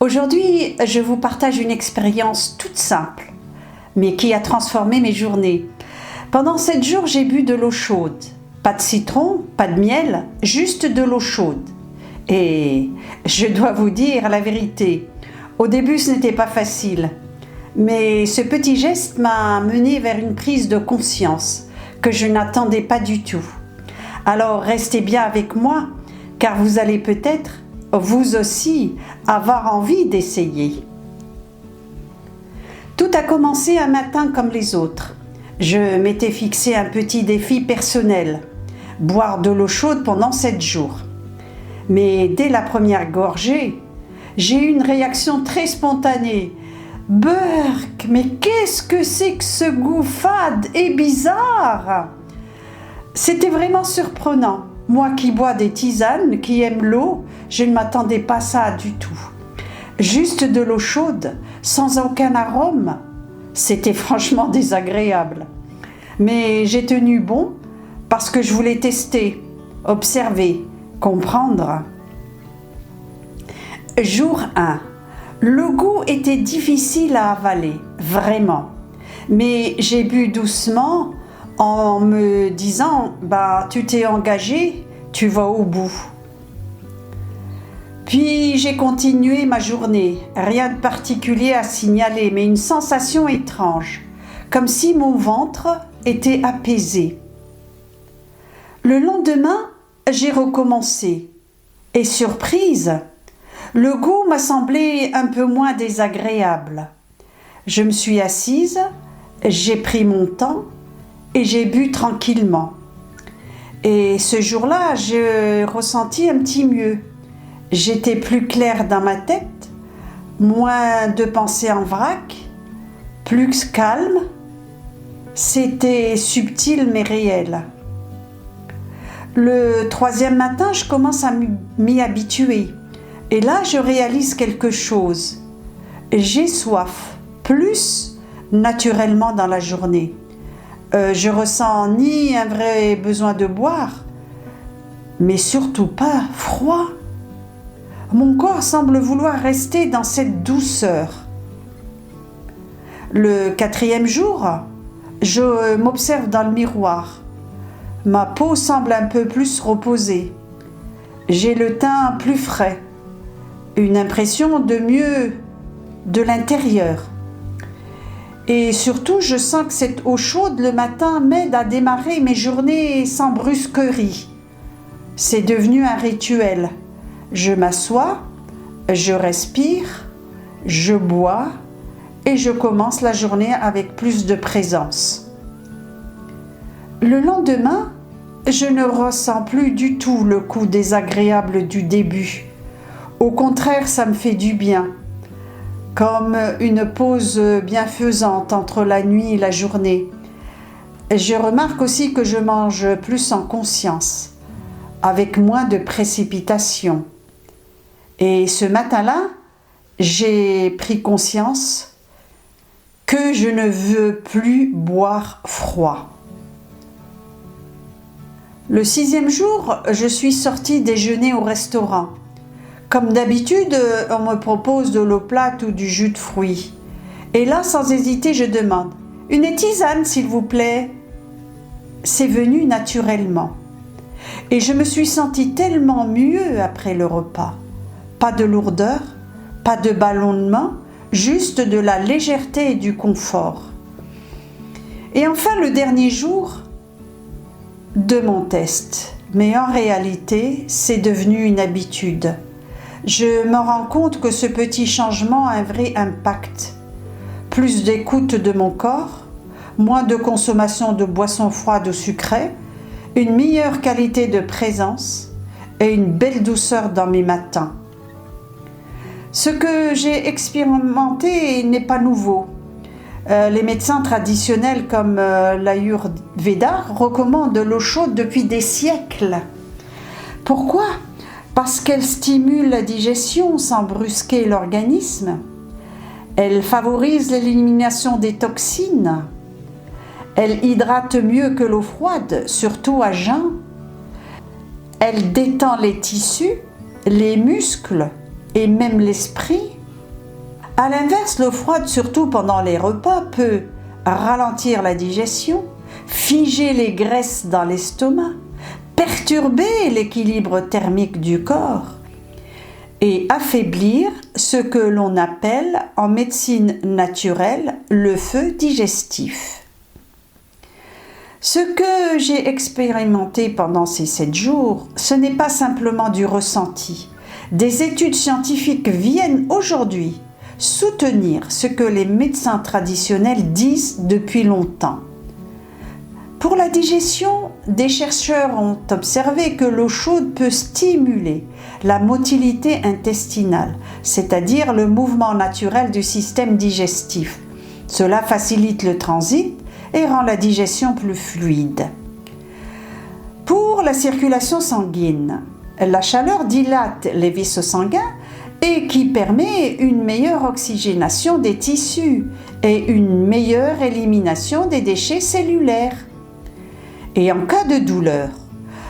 Aujourd'hui, je vous partage une expérience toute simple, mais qui a transformé mes journées. Pendant 7 jours, j'ai bu de l'eau chaude. Pas de citron, pas de miel, juste de l'eau chaude. Et je dois vous dire la vérité, au début ce n'était pas facile. Mais ce petit geste m'a mené vers une prise de conscience que je n'attendais pas du tout. Alors restez bien avec moi, car vous allez peut-être, vous aussi, avoir envie d'essayer. Tout a commencé un matin comme les autres. Je m'étais fixé un petit défi personnel, boire de l'eau chaude pendant 7 jours. Mais dès la première gorgée, j'ai eu une réaction très spontanée. Burk, mais qu'est-ce que c'est que ce goût fade et bizarre? C'était vraiment surprenant. Moi qui bois des tisanes, qui aime l'eau, je ne m'attendais pas à ça du tout. Juste de l'eau chaude, sans aucun arôme, c'était franchement désagréable. Mais j'ai tenu bon parce que je voulais tester, observer, comprendre. Jour 1. Le goût était difficile à avaler, vraiment. Mais j'ai bu doucement en me disant « tu t'es engagé, tu vas au bout ». Puis j'ai continué ma journée, rien de particulier à signaler, mais une sensation étrange, comme si mon ventre était apaisé. Le lendemain, j'ai recommencé, et surprise, le goût m'a semblé un peu moins désagréable. Je me suis assise, j'ai pris mon temps et j'ai bu tranquillement. Et ce jour-là, j'ai ressenti un petit mieux. J'étais plus claire dans ma tête, moins de pensées en vrac, plus calme. C'était subtil mais réel. Le 3e matin, je commence à m'y habituer. Et là, je réalise quelque chose. J'ai soif, plus naturellement dans la journée. Je ressens ni un vrai besoin de boire, mais surtout pas froid. Mon corps semble vouloir rester dans cette douceur. Le 4e jour, je m'observe dans le miroir. Ma peau semble un peu plus reposée. J'ai le teint plus frais. Une impression de mieux de l'intérieur. Et surtout, je sens que cette eau chaude le matin m'aide à démarrer mes journées sans brusquerie. C'est devenu un rituel. Je m'assois, je respire, je bois et je commence la journée avec plus de présence. Le lendemain, je ne ressens plus du tout le coup désagréable du début. Au contraire, ça me fait du bien, comme une pause bienfaisante entre la nuit et la journée. Je remarque aussi que je mange plus en conscience, avec moins de précipitation. Et ce matin-là, j'ai pris conscience que je ne veux plus boire froid. Le 6e jour, je suis sortie déjeuner au restaurant. Comme d'habitude, on me propose de l'eau plate ou du jus de fruits. Et là, sans hésiter, je demande « Une tisane, s'il vous plaît ?» C'est venu naturellement. Et je me suis sentie tellement mieux après le repas. Pas de lourdeur, pas de ballonnement, juste de la légèreté et du confort. Et enfin, le dernier jour de mon test. Mais en réalité, c'est devenu une habitude. Je me rends compte que ce petit changement a un vrai impact. Plus d'écoute de mon corps, moins de consommation de boissons froides ou sucrées, une meilleure qualité de présence et une belle douceur dans mes matins. Ce que j'ai expérimenté n'est pas nouveau. Les médecins traditionnels comme l'Ayurveda recommandent l'eau chaude depuis des siècles. Pourquoi ? Parce qu'elle stimule la digestion sans brusquer l'organisme. Elle favorise l'élimination des toxines. Elle hydrate mieux que l'eau froide, surtout à jeun. Elle détend les tissus, les muscles et même l'esprit. À l'inverse, l'eau froide, surtout pendant les repas, peut ralentir la digestion, figer les graisses dans l'estomac, perturber l'équilibre thermique du corps et affaiblir ce que l'on appelle en médecine naturelle le feu digestif. Ce que j'ai expérimenté pendant ces 7 jours, ce n'est pas simplement du ressenti. Des études scientifiques viennent aujourd'hui soutenir ce que les médecins traditionnels disent depuis longtemps. Pour la digestion, des chercheurs ont observé que l'eau chaude peut stimuler la motilité intestinale, c'est-à-dire le mouvement naturel du système digestif. Cela facilite le transit et rend la digestion plus fluide. Pour la circulation sanguine, la chaleur dilate les vaisseaux sanguins et qui permet une meilleure oxygénation des tissus et une meilleure élimination des déchets cellulaires. Et en cas de douleur,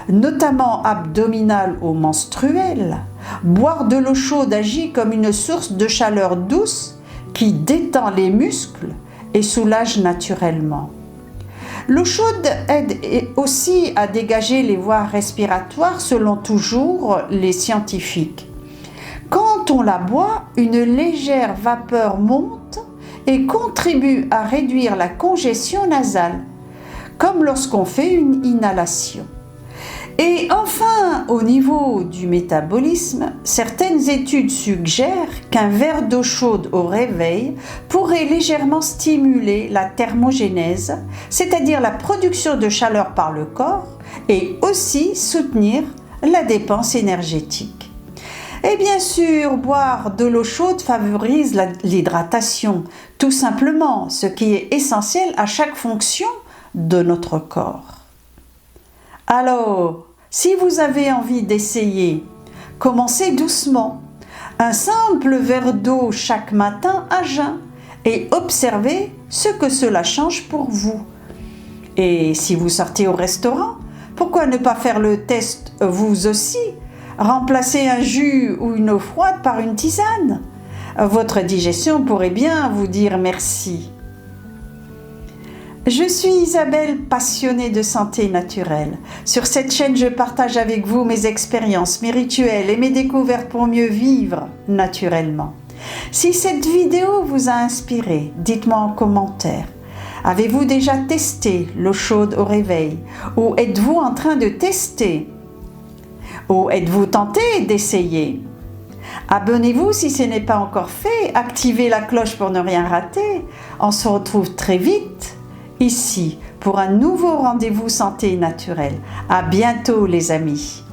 notamment abdominale ou menstruelle, boire de l'eau chaude agit comme une source de chaleur douce qui détend les muscles et soulage naturellement. L'eau chaude aide aussi à dégager les voies respiratoires selon toujours les scientifiques. Quand on la boit, une légère vapeur monte et contribue à réduire la congestion nasale, comme lorsqu'on fait une inhalation. Et enfin, au niveau du métabolisme, certaines études suggèrent qu'un verre d'eau chaude au réveil pourrait légèrement stimuler la thermogénèse, c'est-à-dire la production de chaleur par le corps, et aussi soutenir la dépense énergétique. Et bien sûr, boire de l'eau chaude favorise l'hydratation, tout simplement, ce qui est essentiel à chaque fonction de notre corps. Alors, si vous avez envie d'essayer, commencez doucement. Un simple verre d'eau chaque matin à jeun et observez ce que cela change pour vous. Et si vous sortez au restaurant, pourquoi ne pas faire le test vous aussi? Remplacer un jus ou une eau froide par une tisane. Votre digestion pourrait bien vous dire merci. Je suis Isabelle, passionnée de santé naturelle. Sur cette chaîne, je partage avec vous mes expériences, mes rituels et mes découvertes pour mieux vivre naturellement. Si cette vidéo vous a inspiré, dites-moi en commentaire. Avez-vous déjà testé l'eau chaude au réveil? Ou êtes-vous en train de tester? Ou êtes-vous tenté d'essayer? Abonnez-vous si ce n'est pas encore fait. Activez la cloche pour ne rien rater. On se retrouve très vite ici pour un nouveau rendez-vous santé naturelle. À bientôt les amis.